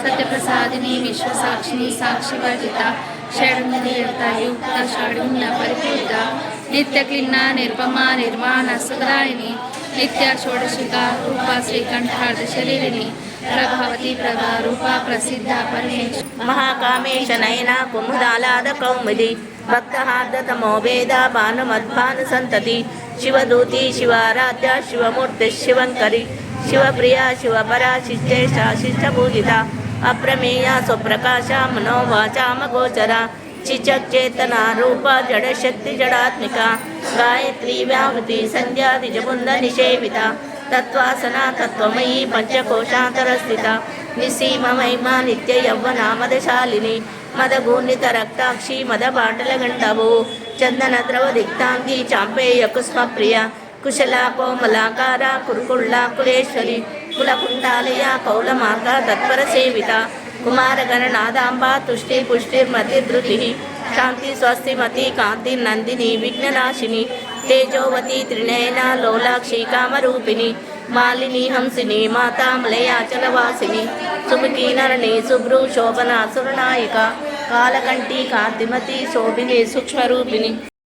सत्यप्रसादिनी विश्वसाक्षिणी साक्षिवर्जिता षड्विधयुक्ता षड्गुण्य परिपूरिता नित्यक्लिन्ना निर्पमा निर्वाण सुखदायिनी नित्या षोडशिका रूपा श्रीकंठार्ध शरीरिणी प्रभावती प्रभा रूपा प्रसिद्धा परमेश्वर महाकामेश नयना कुमुदालाद कौमुदी भक्तहार्दतमो वेदा भानुमद्भानु संतति शिवदूती शिवाराध्या शिवमूर्ति शिवंकरी शिवप्रिया शिवपरा शिष्टेशा शिष्टपूजिता अप्रमेया स्वप्रकाशा मनोवाचामगोचरा चिचेतना रूपा जड़शक्ति जड़ात्मिका गायत्री व्याहृति संध्या द्विजबुंद निषेविता तत्वासना तत्वमयी पंचकोशांतरस्थिता निसीम महिमा नित्य यौवना मदशालिनी मदगूर्णित रक्ताक्षी मदपाटलगंडभो चंदन द्रव दिक्तांगी चांपेय कुस्म प्रिया कुशला कोमलाकारा कुरुकुल्ला कुलेश्वरी कुलकुंडालया कौलमाका तत्पर सेविता कुमारगणनादांबा तुष्टि पुष्टिर्मतिर्धृतिः शांति स्वस्तिमती कांति नंदिनी विघ्ननाशिनी तेजोवती त्रिनयना लोलाक्षी कामरूपिणी मालिनी हंसिनी माता मलयाचलवासिनी सुमुखी नरणी सुभ्रू शोभना सुरनायिका कालकंठी कांतिमती शोभिनी सूक्ष्मरूपिणी।